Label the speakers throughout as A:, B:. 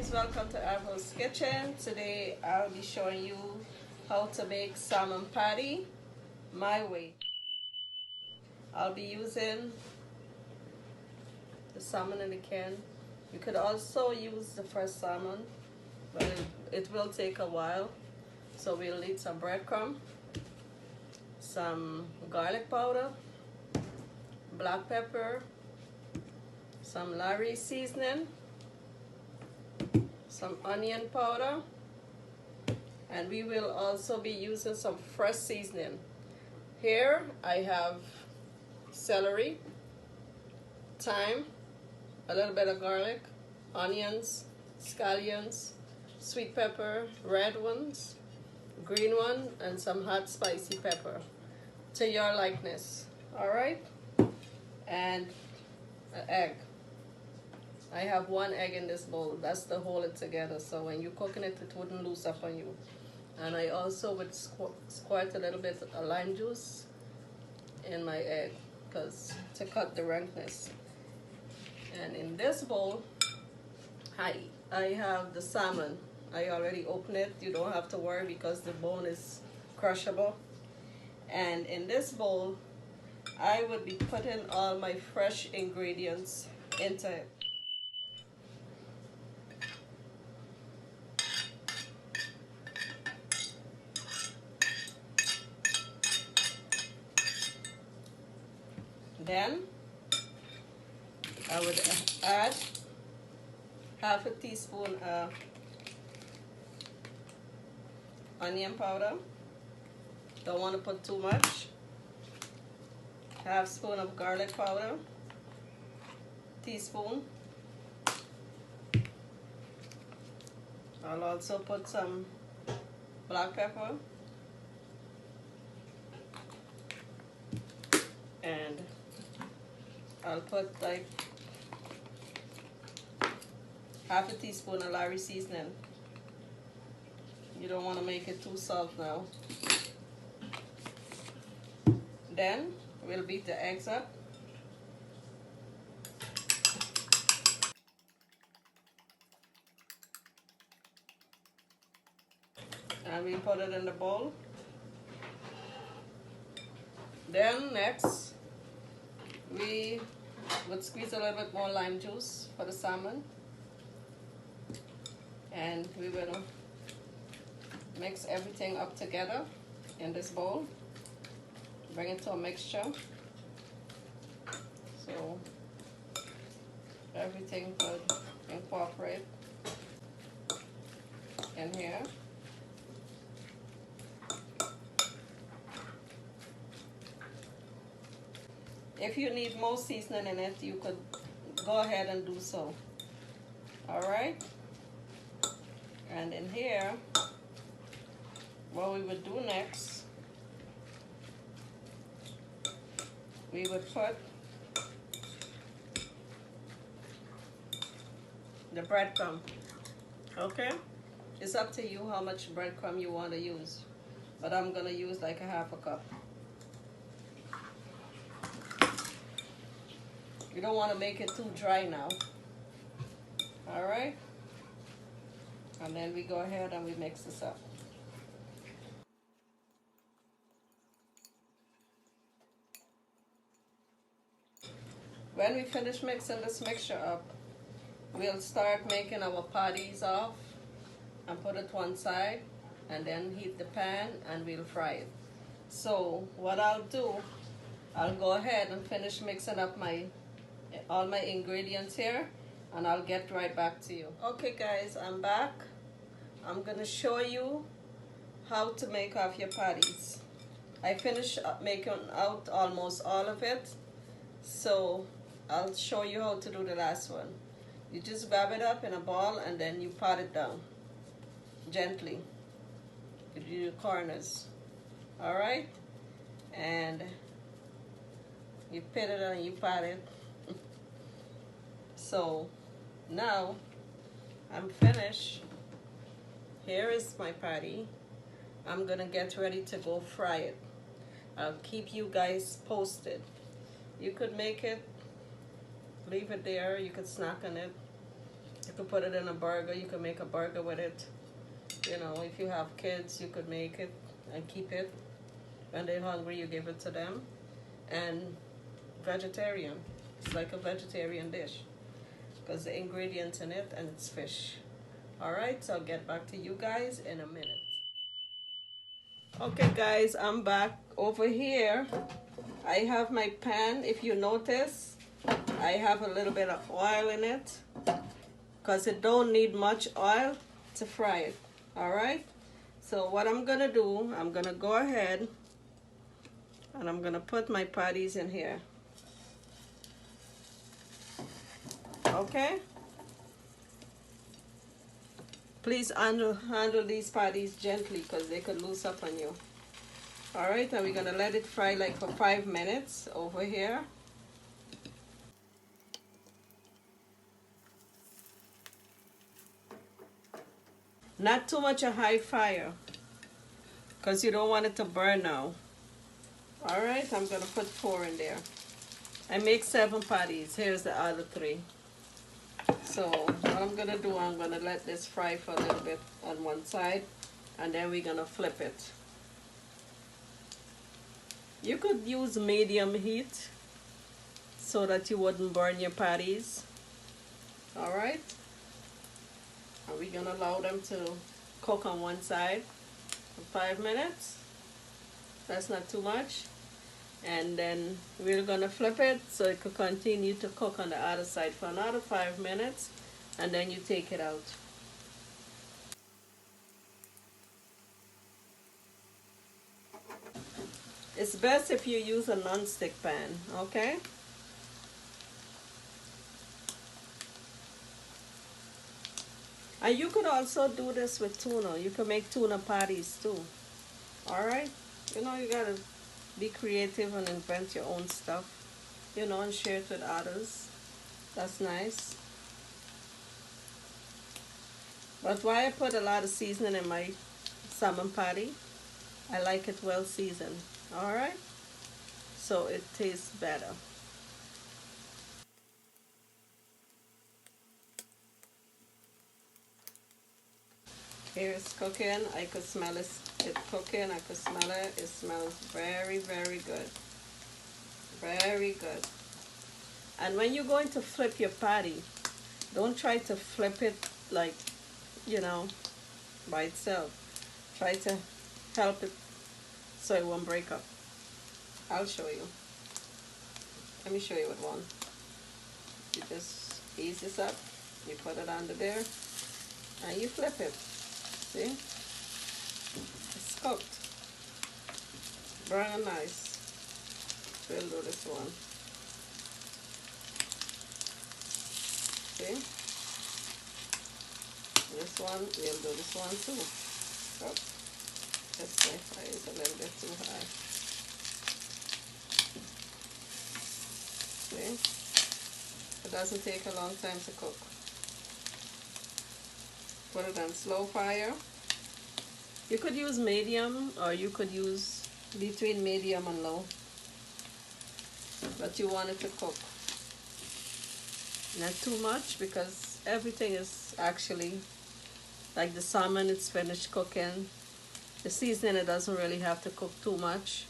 A: guys, welcome to Arvo's Kitchen. Today I'll be showing you how to make salmon patty my way. I'll be using the salmon in the can. You could also use the fresh salmon, but it will take a while. So we'll need some breadcrumb, some garlic powder, black pepper, some lawry seasoning, some onion powder, and we will also be using some fresh seasoning. Here I have celery, thyme, a little bit of garlic, onions, scallions, sweet pepper, red ones, green one, and some hot spicy pepper to your likeness. Alright, and an egg. I have one egg in this bowl. That's to hold it together, so when you're cooking it, it wouldn't loose up on you. And I also would squirt a little bit of lime juice in my egg, to cut the rankness. And in this bowl, I have the salmon. I already opened it. You don't have to worry because the bone is crushable. And in this bowl, I would be putting all my fresh ingredients into it. Then I would add half a teaspoon of onion powder. Don't want to put too much. Half spoon of garlic powder. Teaspoon. I'll also put some black pepper. And I'll put like half a teaspoon of lawry seasoning. You don't want to make it too salt now. Then we'll beat the eggs up. And we put it in the bowl. Then next, we would squeeze a little bit more lime juice for the salmon. And we will mix everything up together in this bowl. Bring it to a mixture. So everything could incorporate in here. If you need more seasoning in it, you could go ahead and do so. Alright? And in here, what we would do next, we would put the breadcrumb. Okay? It's up to you how much breadcrumb you want to use. But I'm going to use like a half a cup. You don't want to make it too dry now. Alright? And then we go ahead and we mix this up. When we finish mixing this mixture up, we'll start making our patties off and put it one side and then heat the pan and we'll fry it. So what I'll do, I'll go ahead and finish mixing up all my ingredients here, and I'll get right back to you. Okay guys, I'm back. I'm gonna show you how to make off your patties. I finished making out almost all of it, so I'll show you how to do the last one. You just grab it up in a ball and then you pat it down gently. You do the corners, alright? And you put it and you pat it. So now I'm finished. Here is my patty. I'm gonna get ready to go fry it. I'll keep you guys posted. You could make it, leave it there, you could snack on it. You could put it in a burger. You could make a burger with it. You know, if you have kids, you could make it and keep it. When they're hungry, you give it to them. And vegetarian. It's like a vegetarian dish because the ingredients in it, and it's fish. All right, so I'll get back to you guys in a minute. Okay guys, I'm back. Over here I have my pan. If you notice, I have a little bit of oil in it because it don't need much oil to fry it. All right, so what I'm gonna do, I'm gonna go ahead and I'm gonna put my patties in here. Okay, please handle these patties gently because they could loose up on you. All right, and we're gonna let it fry like for 5 minutes over here. Not too much a high fire because you don't want it to burn now. All right, I'm gonna put 4 in there. I make 7 patties. Here's the other 3. So what I'm gonna do, I'm gonna let this fry for a little bit on one side, and then we're gonna flip it. You could use medium heat so that you wouldn't burn your patties. All right, and we're gonna allow them to cook on one side for 5 minutes. That's not too much. And then we're gonna flip it so it could continue to cook on the other side for another 5 minutes, and then you take it out. It's best if you use a non-stick pan, okay? And you could also do this with tuna. You can make tuna patties too. All right? You know, you gotta be creative and invent your own stuff, you know, and share it with others. That's nice. But why I put a lot of seasoning in my salmon patty, I like it well seasoned. All right? So it tastes better. Here it's cooking. I could smell it cooking. I could smell it. It smells very, very good. Very good. And when you're going to flip your patty, don't try to flip it like, you know, by itself. Try to help it so it won't break up. I'll show you. Let me show you with one. You just ease this up. You put it under there, and you flip it. See? It's cooked. Brown and nice. We'll do this one. See? This one, we'll do this one too. Oh, this fire is a little bit too high. See? It doesn't take a long time to cook. Put it on slow fire. You could use medium, or you could use between medium and low. But you want it to cook. Not too much, because everything is actually, like the salmon, it's finished cooking. The seasoning, it doesn't really have to cook too much.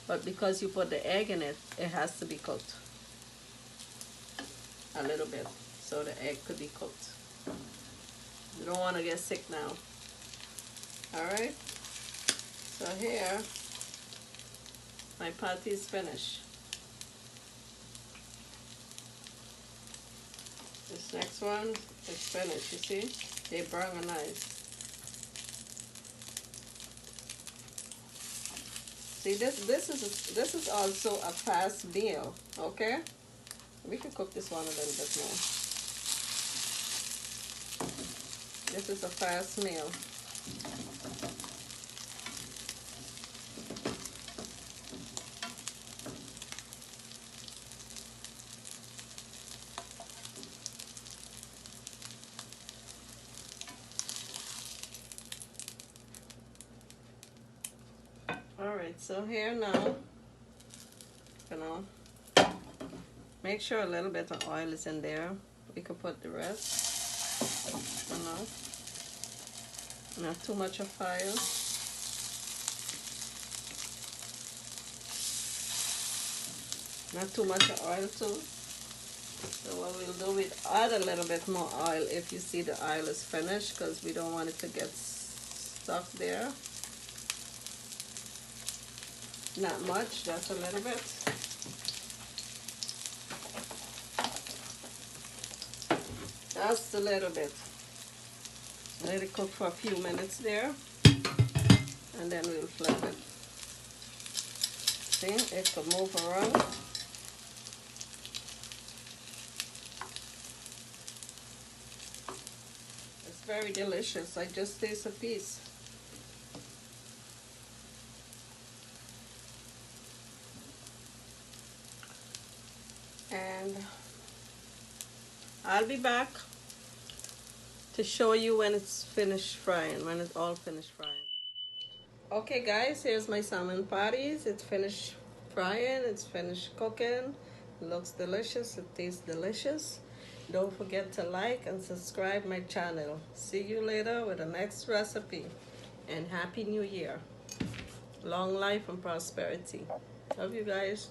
A: But because you put the egg in it, it has to be cooked a little bit, so the egg could be cooked. You don't want to get sick now. Alright, so here my patty is finished. This next one is finished. You see, they burn nice. See, this is also a fast meal. Okay, we can cook this one a little bit more. This is a fast meal. Alright, so here now, you know, make sure a little bit of oil is in there. We could put the rest. You know, not too much of oil. Not too much oil too. So what we'll do, we'll add a little bit more oil if you see the oil is finished, because we don't want it to get stuck there. Not much, just a little bit. Just a little bit. Let it cook for a few minutes there, and then we'll flip it. See, it can move around. It's very delicious. I just taste a piece. And I'll be back to show you when it's finished frying, when it's all finished frying. Okay guys, here's my salmon patties. It's finished frying, it's finished cooking. It looks delicious, it tastes delicious. Don't forget to like and subscribe my channel. See you later with the next recipe. And Happy New Year. Long life and prosperity. Love you guys.